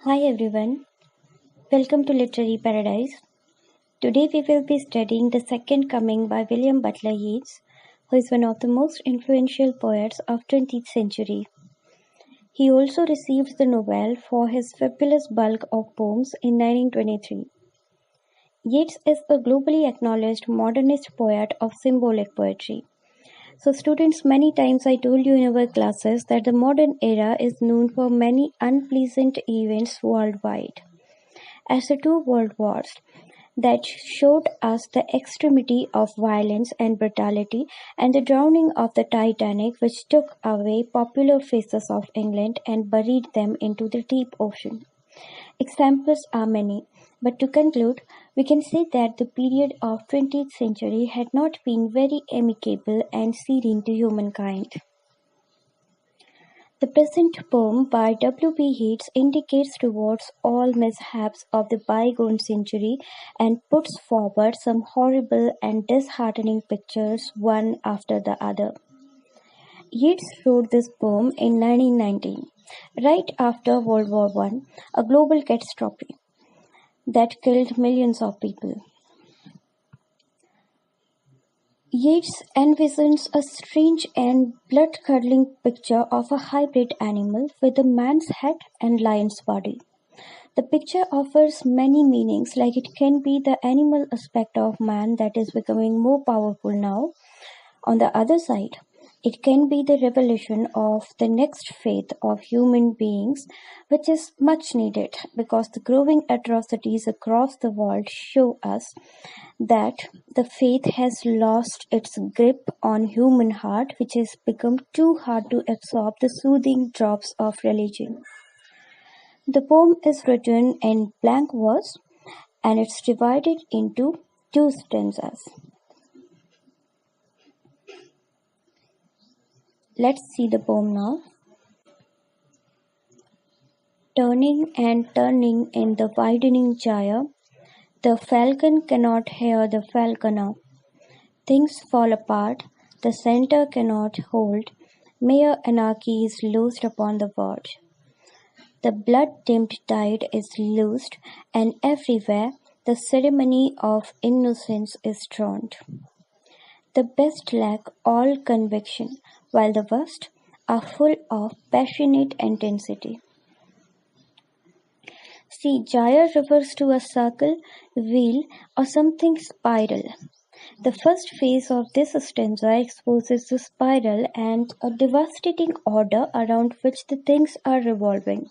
Hi everyone, welcome to Literary Paradise. Today we will be studying The Second Coming by William Butler Yeats, who is one of the most influential poets of 20th century. He also received the Nobel for his fabulous bulk of poems in 1923. Yeats is a globally acknowledged modernist poet of symbolic poetry. So students, many times I told you in our classes that the modern era is known for many unpleasant events worldwide. As the two world wars that showed us the extremity of violence and brutality, and the drowning of the Titanic, which took away popular faces of England and buried them into the deep ocean. Examples are many, but to conclude, we can say that the period of 20th century had not been very amicable and serene to humankind. The present poem by W. B. Yeats indicates towards all mishaps of the bygone century and puts forward some horrible and disheartening pictures one after the other. Yeats wrote this poem in 1919, right after World War I, a global catastrophe that killed millions of people. Yeats envisions a strange and blood-curdling picture of a hybrid animal with a man's head and lion's body. The picture offers many meanings, like it can be the animal aspect of man that is becoming more powerful now. On the other side, it can be the revelation of the next faith of human beings, which is much needed because the growing atrocities across the world show us that the faith has lost its grip on human heart, which has become too hard to absorb the soothing drops of religion. The poem is written in blank verse and it's divided into two stanzas. Let's see the poem now. Turning and turning in the widening gyre, the falcon cannot hear the falconer. Things fall apart, the center cannot hold, mere anarchy is loosed upon the verge. The blood-dimmed tide is loosed, and everywhere the ceremony of innocence is drowned. The best lack all conviction, while the worst are full of passionate intensity. See, gyre refers to a circle, wheel, or something spiral. The first phase of this stanza exposes the spiral and a devastating order around which the things are revolving.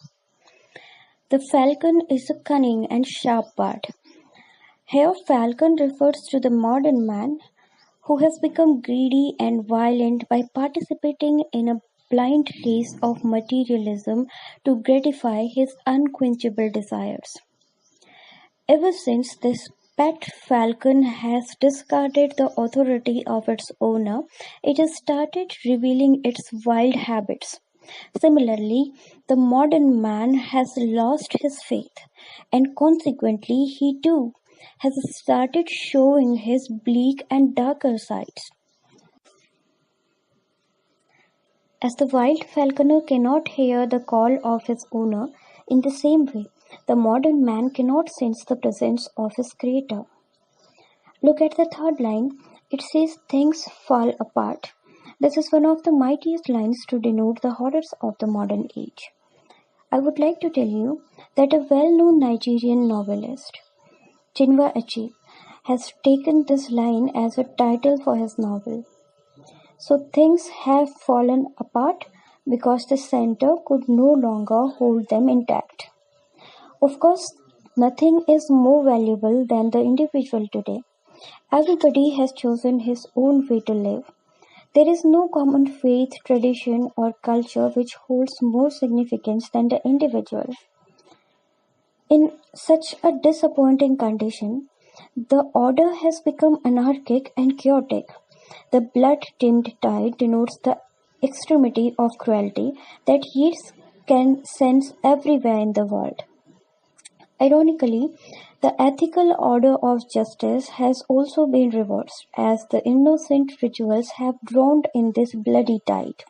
The falcon is a cunning and sharp bird. Here, falcon refers to the modern man who has become greedy and violent by participating in a blind race of materialism to gratify his unquenchable desires. Ever since this pet falcon has discarded the authority of its owner, it has started revealing its wild habits. Similarly, the modern man has lost his faith, and consequently, he too has started showing his bleak and darker sides. As the wild falconer cannot hear the call of his owner, in the same way, the modern man cannot sense the presence of his creator. Look at the third line. It says things fall apart. This is one of the mightiest lines to denote the horrors of the modern age. I would like to tell you that a well-known Nigerian novelist, Chinua Achebe, has taken this line as a title for his novel. So things have fallen apart because the center could no longer hold them intact. Of course, nothing is more valuable than the individual today. Everybody has chosen his own way to live. There is no common faith, tradition, or culture which holds more significance than the individual. In such a disappointing condition, the order has become anarchic and chaotic. The blood-dimmed tide denotes the extremity of cruelty that Yeats can sense everywhere in the world. Ironically, the ethical order of justice has also been reversed, as the innocent rituals have drowned in this bloody tide.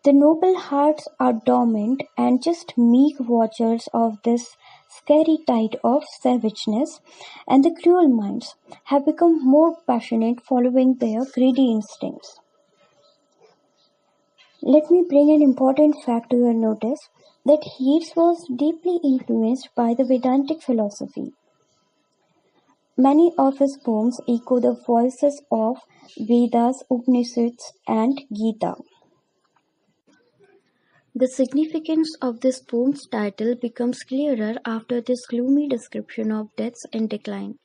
The noble hearts are dormant and just meek watchers of this scary tide of savageness, and the cruel minds have become more passionate following their greedy instincts. Let me bring an important fact to your notice that Yeats was deeply influenced by the Vedantic philosophy. Many of his poems echo the voices of Vedas, Upanishads, and Gita. The significance of this poem's title becomes clearer after this gloomy description of deaths and decline.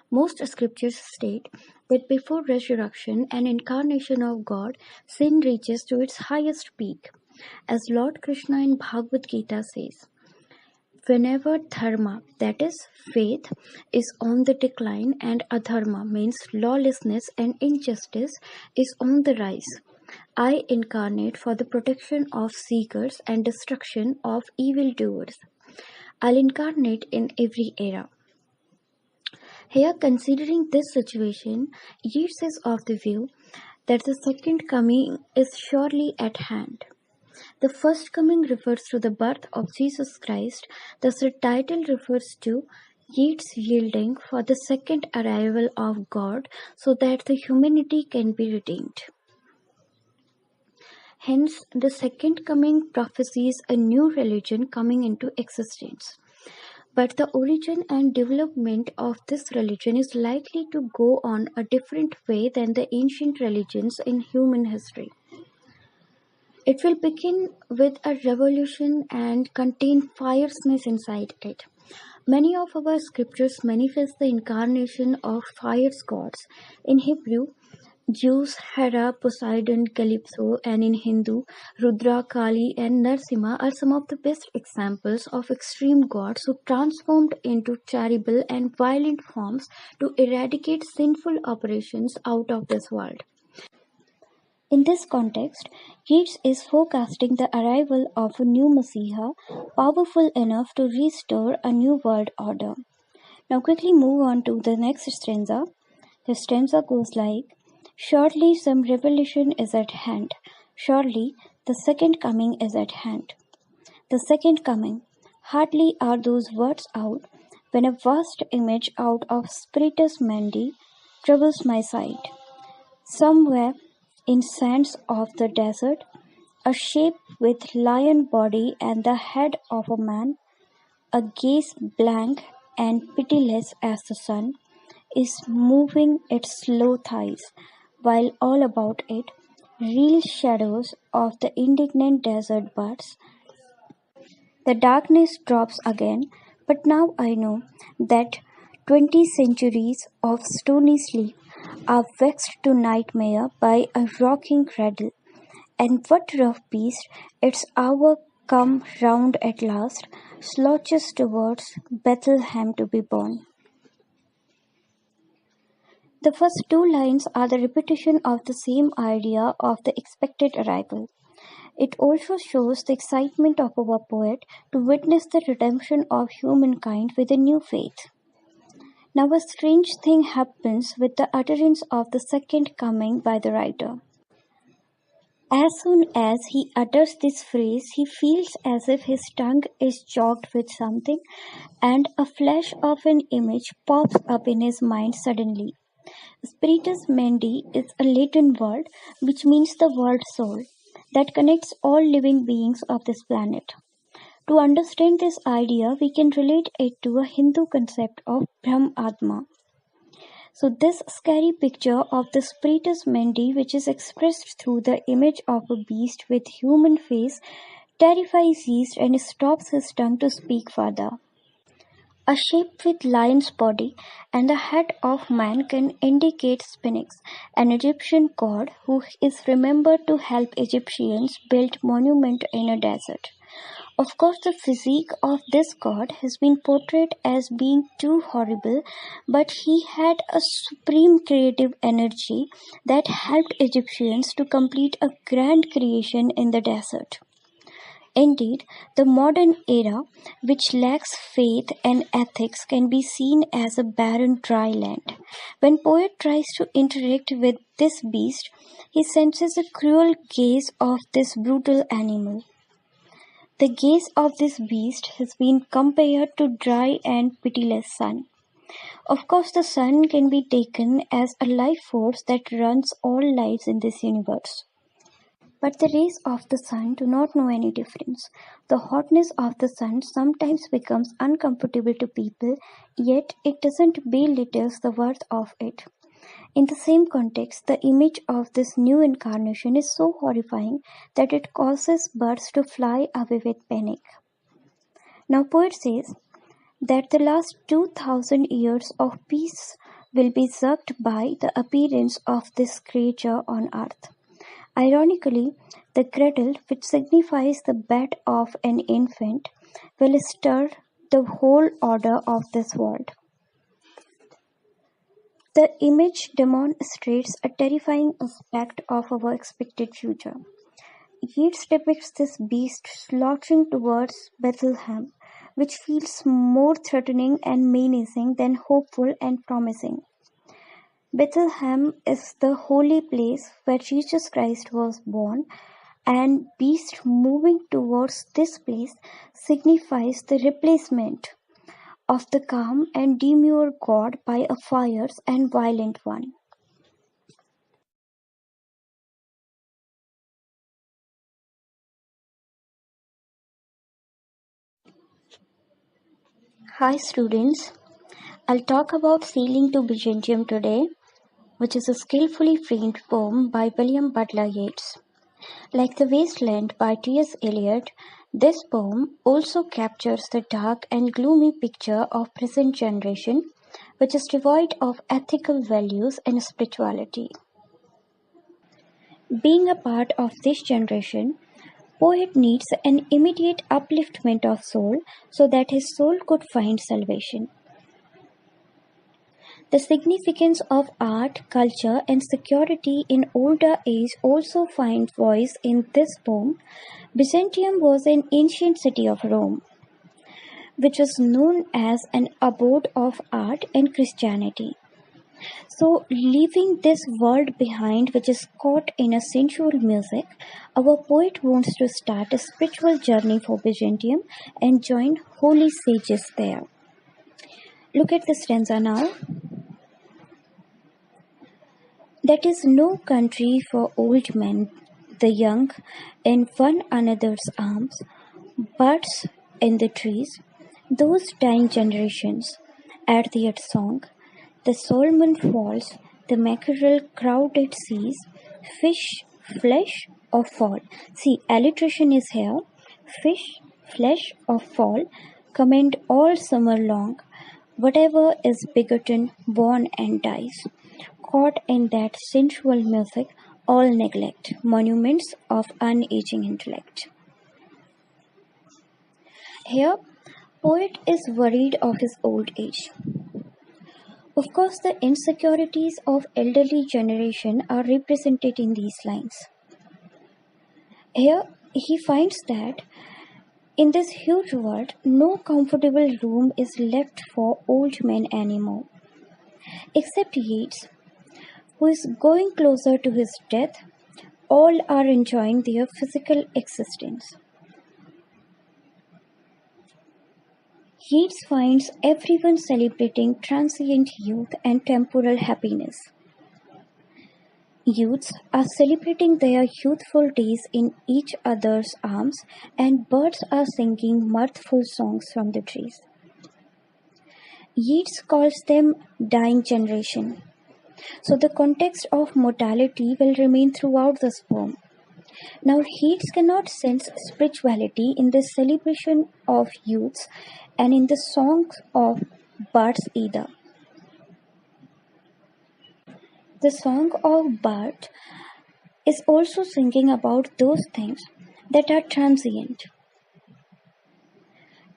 Most scriptures state that before resurrection and incarnation of God, sin reaches to its highest peak. As Lord Krishna in Bhagavad Gita says, whenever dharma, that is, faith, is on the decline and adharma means lawlessness and injustice is on the rise, I incarnate for the protection of seekers and destruction of evildoers. I'll incarnate in every era. Here, considering this situation, Yeats is of the view that the second coming is surely at hand. The first coming refers to the birth of Jesus Christ, thus the title refers to Yeats yielding for the second arrival of God so that the humanity can be redeemed. Hence, the second coming prophesies a new religion coming into existence. But the origin and development of this religion is likely to go on a different way than the ancient religions in human history. It will begin with a revolution and contain fierceness inside it. Many of our scriptures manifest the incarnation of fire gods. In Hebrew, Zeus, Hera, Poseidon, Calypso, and in Hindu, Rudra, Kali, and Narsimha are some of the best examples of extreme gods who transformed into terrible and violent forms to eradicate sinful operations out of this world. In this context, Yeats is forecasting the arrival of a new Messiah, powerful enough to restore a new world order. Now quickly move on to the next stanza. The stanza goes like, surely some revelation is at hand. Surely the second coming is at hand. The second coming. Hardly are those words out when a vast image out of Spiritus Mundi troubles my sight. Somewhere in sands of the desert, a shape with lion body and the head of a man, a gaze blank and pitiless as the sun, is moving its slow thighs, while all about it reel shadows of the indignant desert birds. The darkness drops again, but now I know that 20 centuries of stony sleep are vexed to nightmare by a rocking cradle. And what rough beast, its hour come round at last, slouches towards Bethlehem to be born. The first two lines are the repetition of the same idea of the expected arrival. It also shows the excitement of our poet to witness the redemption of humankind with a new faith. Now a strange thing happens with the utterance of the second coming by the writer. As soon as he utters this phrase, he feels as if his tongue is choked with something, and a flash of an image pops up in his mind suddenly. Spiritus Mundi is a Latin word which means the world soul that connects all living beings of this planet. To understand this idea, we can relate it to a Hindu concept of Brahm Atma. So this scary picture of the Spiritus Mundi, which is expressed through the image of a beast with human face, terrifies Yeats and stops his tongue to speak further. A shape with lion's body and the head of man can indicate Sphinx, an Egyptian god who is remembered to help Egyptians build monuments in a desert. Of course, the physique of this god has been portrayed as being too horrible, but he had a supreme creative energy that helped Egyptians to complete a grand creation in the desert. Indeed, the modern era, which lacks faith and ethics, can be seen as a barren dry land. When poet tries to interact with this beast, he senses a cruel gaze of this brutal animal. The gaze of this beast has been compared to dry and pitiless sun. Of course, the sun can be taken as a life force that runs all lives in this universe. But the rays of the sun do not know any difference. The hotness of the sun sometimes becomes uncomfortable to people, yet it doesn't belittle the worth of it. In the same context, the image of this new incarnation is so horrifying that it causes birds to fly away with panic. Now, poet says that the last 2000 years of peace will be sucked by the appearance of this creature on earth. Ironically, the cradle, which signifies the bed of an infant, will stir the whole order of this world. The image demonstrates a terrifying aspect of our expected future. Yeats depicts this beast slouching towards Bethlehem, which feels more threatening and menacing than hopeful and promising. Bethlehem is the holy place where Jesus Christ was born, and beast moving towards this place signifies the replacement of the calm and demure God by a fierce and violent one. Hi students, I'll talk about Sailing to Byzantium today, which is a skillfully framed poem by William Butler Yeats. Like The Wasteland by T.S. Eliot, this poem also captures the dark and gloomy picture of present generation, which is devoid of ethical values and spirituality. Being a part of this generation, poet needs an immediate upliftment of soul so that his soul could find salvation. The significance of art, culture, and security in older age also find voice in this poem. Byzantium was an ancient city of Rome, which was known as an abode of art and Christianity. So, leaving this world behind, which is caught in a sensual music, our poet wants to start a spiritual journey for Byzantium and join holy sages there. Look at the stanza now. That is no country for old men, the young in one another's arms, birds in the trees, those dying generations add their song, the salmon falls, the mackerel crowded seas, fish, flesh, or fall. See, alliteration is here. Fish, flesh, or fall commend all summer long, whatever is begotten, born, and dies. Caught in that sensual music, all neglect, monuments of unaging intellect. Here, poet is worried of his old age. Of course, the insecurities of elderly generation are represented in these lines. Here, he finds that in this huge world, no comfortable room is left for old men anymore. Except Yeats, who is going closer to his death, all are enjoying their physical existence. Yeats finds everyone celebrating transient youth and temporal happiness. Youths are celebrating their youthful days in each other's arms, and birds are singing mirthful songs from the trees. Yeats calls them dying generation. So the context of mortality will remain throughout this poem. Now, Yeats cannot sense spirituality in the celebration of youths and in the songs of birds either. The song of bird is also singing about those things that are transient.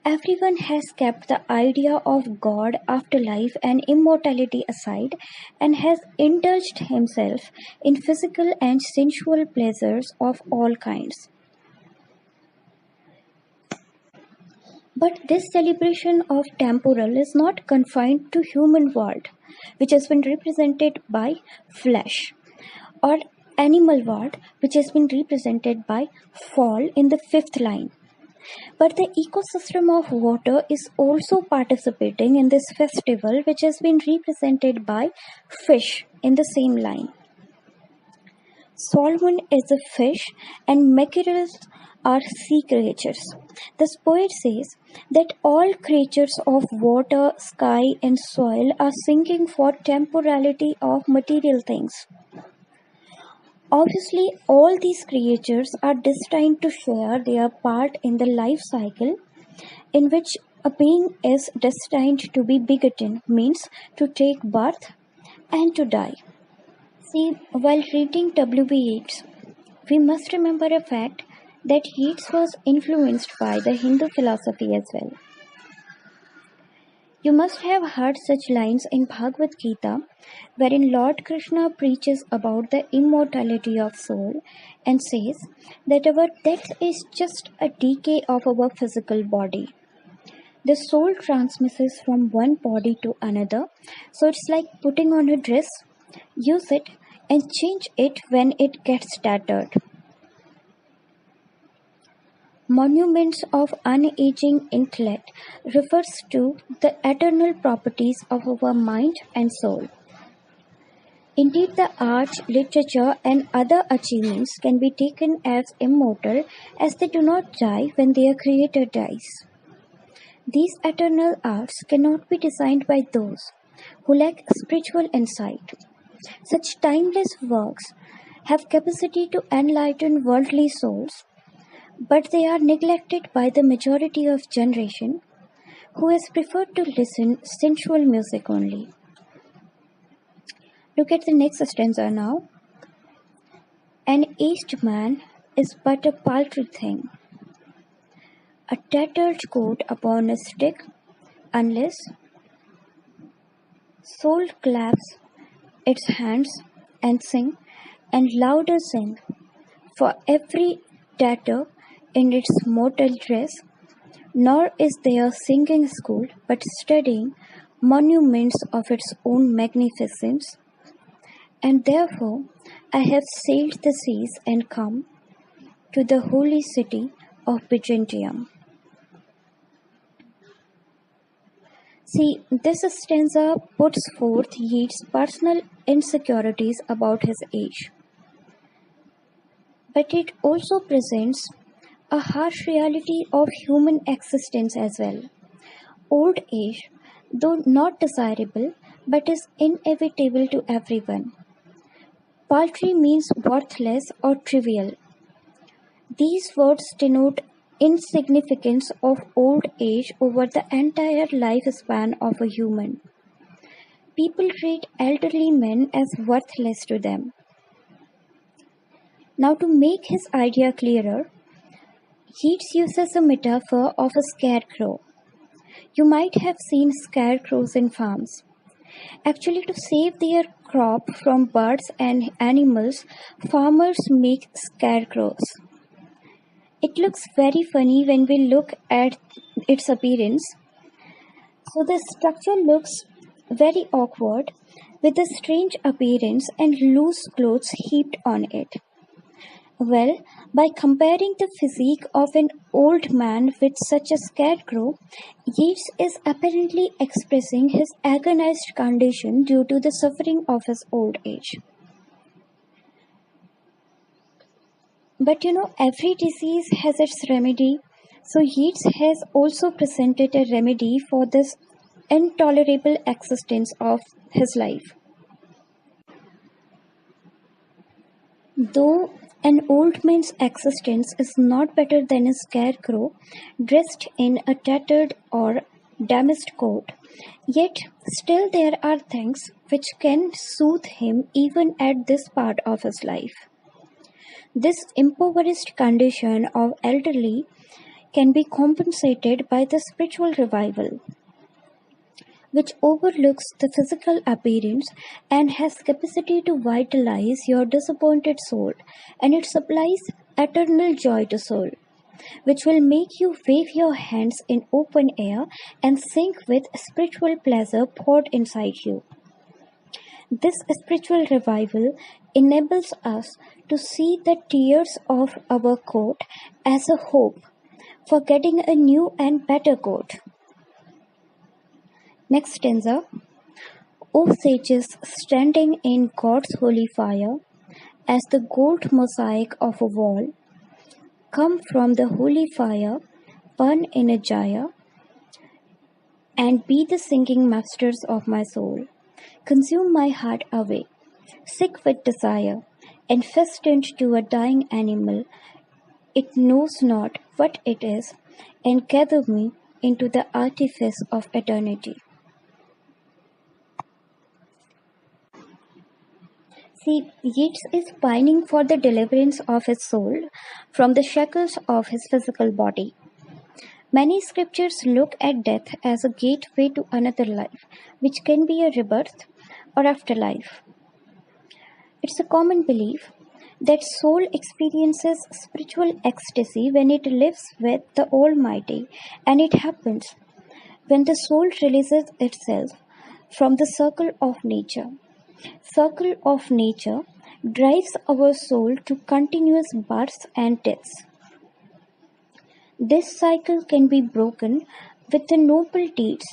Everyone has kept the idea of God, afterlife, and immortality aside and has indulged himself in physical and sensual pleasures of all kinds. But this celebration of temporal is not confined to human world, which has been represented by flesh, or animal world, which has been represented by fall in the fifth line. But the ecosystem of water is also participating in this festival, which has been represented by fish in the same line. Salmon is a fish and mackerels are sea creatures. This poet says that all creatures of water, sky, and soil are singing for temporality of material things. Obviously, all these creatures are destined to share their part in the life cycle in which a being is destined to be begotten, means to take birth and to die. See, while reading W.B. Yeats, we must remember a fact that Yeats was influenced by the Hindu philosophy as well. You must have heard such lines in Bhagavad Gita, wherein Lord Krishna preaches about the immortality of soul and says that our death is just a decay of our physical body. The soul transmisses from one body to another, so it's like putting on a dress, use it and change it when it gets tattered. Monuments of unaging intellect refers to the eternal properties of our mind and soul. Indeed, the arts, literature, and other achievements can be taken as immortal as they do not die when their creator dies. These eternal arts cannot be designed by those who lack spiritual insight. Such timeless works have capacity to enlighten worldly souls, but they are neglected by the majority of generation who has preferred to listen sensual music only. Look at the next stanza now. An aged man is but a paltry thing, a tattered coat upon a stick, unless soul claps its hands and sing, and louder sing, for every tatter in its mortal dress, nor is there singing school, but studying monuments of its own magnificence. And therefore I have sailed the seas and come to the holy city of Byzantium. See, this stanza puts forth Yeats' personal insecurities about his age. But it also presents a harsh reality of human existence as well. Old age, though not desirable, but is inevitable to everyone. Paltry means worthless or trivial. These words denote insignificance of old age over the entire lifespan of a human. People treat elderly men as worthless to them. Now, to make his idea clearer, Yeats uses a metaphor of a scarecrow. You might have seen scarecrows in farms. Actually, to save their crop from birds and animals, farmers make scarecrows. It looks very funny when we look at its appearance. So the structure looks very awkward with a strange appearance and loose clothes heaped on it. Well, by comparing the physique of an old man with such a scarecrow, Yeats is apparently expressing his agonized condition due to the suffering of his old age. But every disease has its remedy, so Yeats has also presented a remedy for this intolerable existence of his life. Though an old man's existence is not better than a scarecrow dressed in a tattered or damaged coat, yet still there are things which can soothe him even at this part of his life. This impoverished condition of elderly can be compensated by the spiritual revival, which overlooks the physical appearance and has capacity to vitalize your disappointed soul, and it supplies eternal joy to soul. which will make you wave your hands in open air and sing with spiritual pleasure poured inside you. This spiritual revival enables us to see the tears of our coat as a hope for getting a new and better coat. Next stanza. O sages standing in God's holy fire, as the gold mosaic of a wall, come from the holy fire, burn in a Jaya, and be the singing masters of my soul. Consume my heart away, sick with desire, and fastened to a dying animal. It knows not what it is, and gather me into the artifice of eternity. See, Yeats is pining for the deliverance of his soul from the shackles of his physical body. Many scriptures look at death as a gateway to another life, which can be a rebirth or afterlife. It's a common belief that soul experiences spiritual ecstasy when it lives with the Almighty, and it happens when the soul releases itself from the circle of nature. Circle of nature drives our soul to continuous births and deaths. This cycle can be broken with the noble deeds,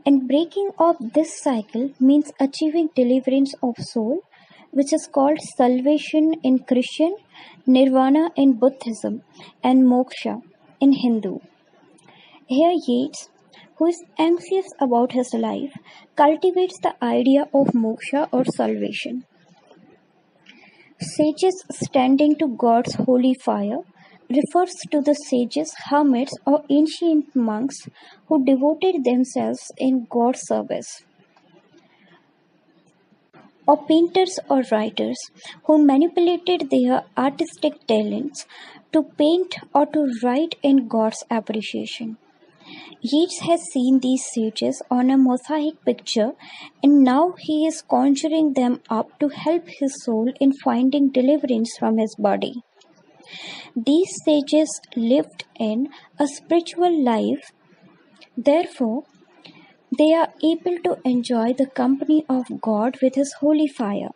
and breaking of this cycle means achieving deliverance of soul, which is called salvation in Christian, nirvana in Buddhism, and moksha in Hindu. Here Yeats, who is anxious about his life, cultivates the idea of moksha or salvation. Sages standing to God's holy fire refers to the sages, hermits, or ancient monks who devoted themselves in God's service, or painters or writers who manipulated their artistic talents to paint or to write in God's appreciation. Yeats has seen these sages on a mosaic picture, and now he is conjuring them up to help his soul in finding deliverance from his body. These sages lived in a spiritual life, therefore, they are able to enjoy the company of God with his holy fire.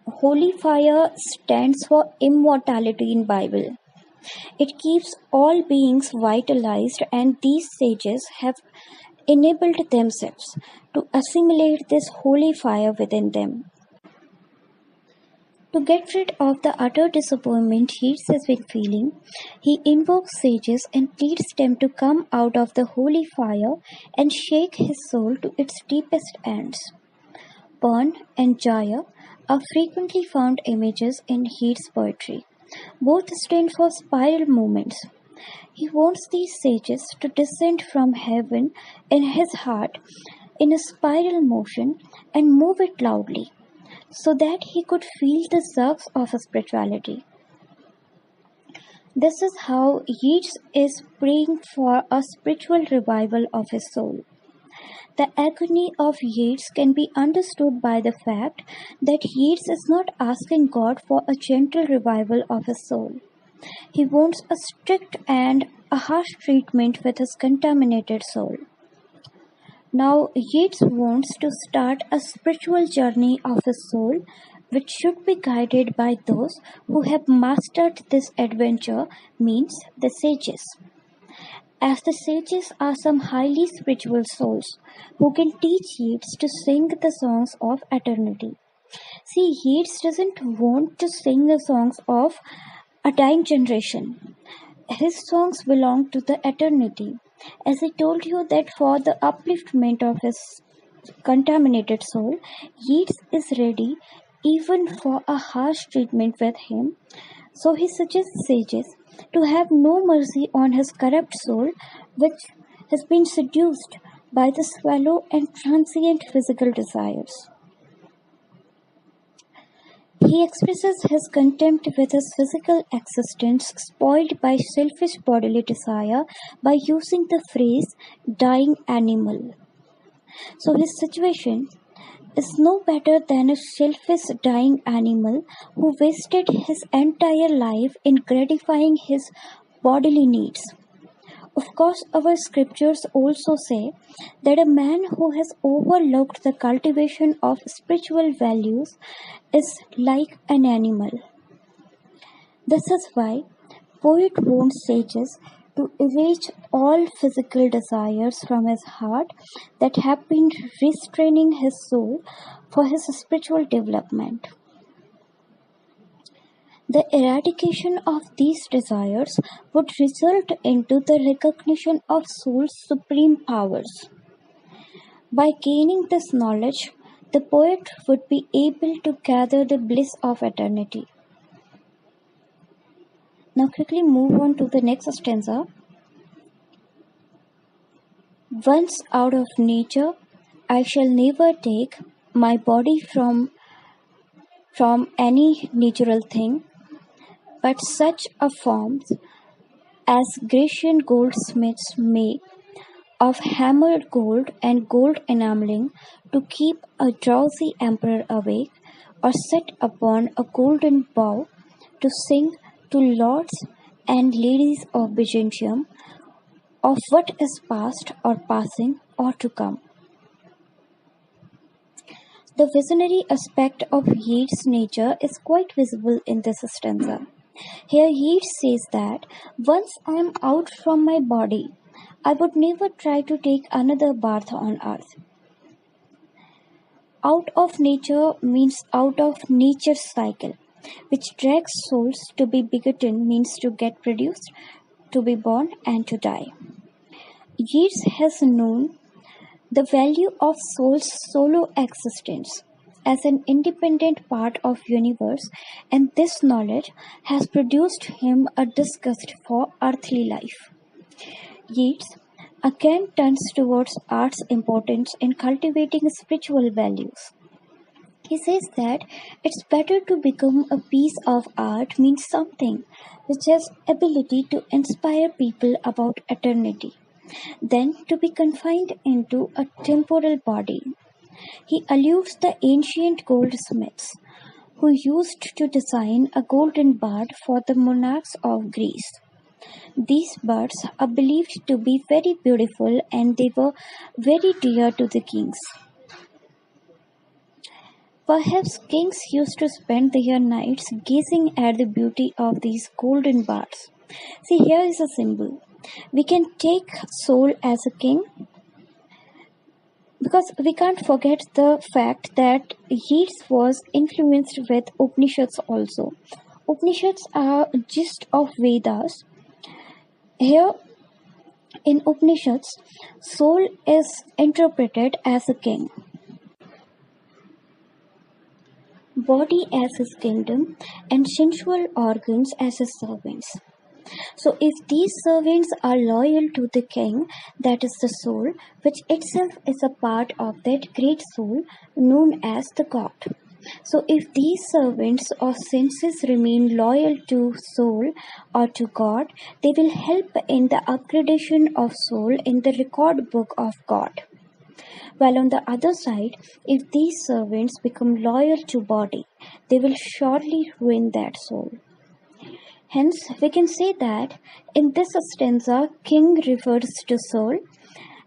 Holy fire stands for immortality in Bible. It keeps all beings vitalized, and these sages have enabled themselves to assimilate this holy fire within them. To get rid of the utter disappointment Yeats has been feeling, he invokes sages and pleads them to come out of the holy fire and shake his soul to its deepest ends. Burn and Jaya are frequently found images in Yeats' poetry. Both stand for spiral movements. He wants these sages to descend from heaven in his heart in a spiral motion and move it loudly, so that he could feel the surges of spirituality. This is how Yeats is praying for a spiritual revival of his soul. The agony of Yeats can be understood by the fact that Yeats is not asking God for a gentle revival of his soul. He wants a strict and a harsh treatment with his contaminated soul. Now, Yeats wants to start a spiritual journey of his soul, which should be guided by those who have mastered this adventure, means the sages. As the sages are some highly spiritual souls who can teach Yeats to sing the songs of eternity. See, Yeats doesn't want to sing the songs of a dying generation. His songs belong to the eternity. As I told you that for the upliftment of his contaminated soul, Yeats is ready even for a harsh treatment with him. So he suggests sages to have no mercy on his corrupt soul, which has been seduced by the shallow and transient physical desires. He expresses his contempt with his physical existence spoiled by selfish bodily desire by using the phrase dying animal. So his situation is no better than a selfish dying animal who wasted his entire life in gratifying his bodily needs. Of course, our scriptures also say that a man who has overlooked the cultivation of spiritual values is like an animal. This is why poet warns sages to erase all physical desires from his heart that have been restraining his soul for his spiritual development. The eradication of these desires would result into the recognition of soul's supreme powers. By gaining this knowledge, the poet would be able to gather the bliss of eternity. Now quickly move on to the next stanza. Once out of nature, I shall never take my body from any natural thing, but such a form as Grecian goldsmiths make of hammered gold and gold enameling to keep a drowsy emperor awake, or set upon a golden bow to sing to lords and ladies of Byzantium of what is past or passing or to come. The visionary aspect of Yeats' nature is quite visible in this stanza. Here Yeats says that once I am out from my body, I would never try to take another birth on earth. Out of nature means out of nature's cycle, which drags souls. To be begotten means to get produced, to be born and to die. Yeats has known the value of soul's solo existence as an independent part of universe, and this knowledge has produced him a disgust for earthly life. Yeats again turns towards art's importance in cultivating spiritual values. He says that it's better to become a piece of art means something which has ability to inspire people about eternity than to be confined into a temporal body. He alludes the ancient goldsmiths who used to design a golden bird for the monarchs of Greece. These birds are believed to be very beautiful and they were very dear to the kings. Perhaps kings used to spend their nights gazing at the beauty of these golden birds. See, here is a symbol. We can take soul as a king because we can't forget the fact that Yeats was influenced with Upanishads also. Upanishads are a gist of Vedas. Here in Upanishads, soul is interpreted as a king, body as his kingdom, and sensual organs as his servants. So, if these servants are loyal to the king, that is the soul, which itself is a part of that great soul known as the God. So, if these servants or senses remain loyal to soul or to God, they will help in the upgradation of soul in the record book of God. While on the other side, if these servants become loyal to body, they will surely ruin that soul. Hence, we can say that in this stanza, king refers to soul,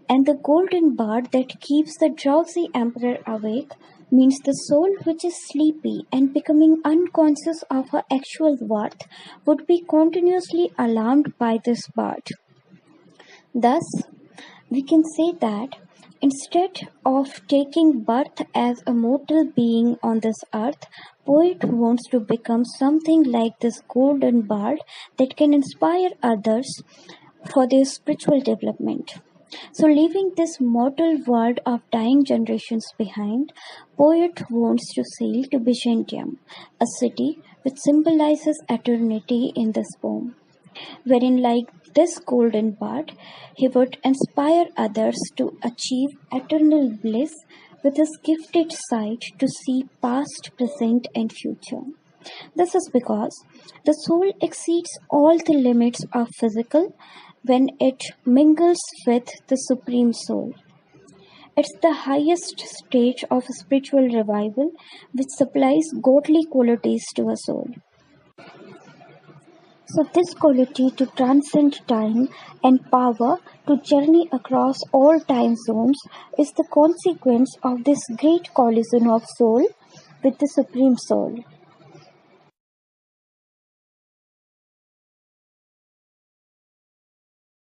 and the golden bird that keeps the drowsy emperor awake means the soul which is sleepy and becoming unconscious of her actual worth would be continuously alarmed by this bird. Thus, we can say that instead of taking birth as a mortal being on this earth, poet wants to become something like this golden bird that can inspire others for their spiritual development. So leaving this mortal world of dying generations behind, poet wants to sail to Byzantium, a city which symbolizes eternity in this poem, wherein like this golden bird, he would inspire others to achieve eternal bliss with his gifted sight to see past, present, and future. This is because the soul exceeds all the limits of physical when it mingles with the Supreme Soul. It's the highest stage of spiritual revival, which supplies godly qualities to a soul. So, this quality to transcend time and power to journey across all time zones is the consequence of this great collision of soul with the Supreme Soul.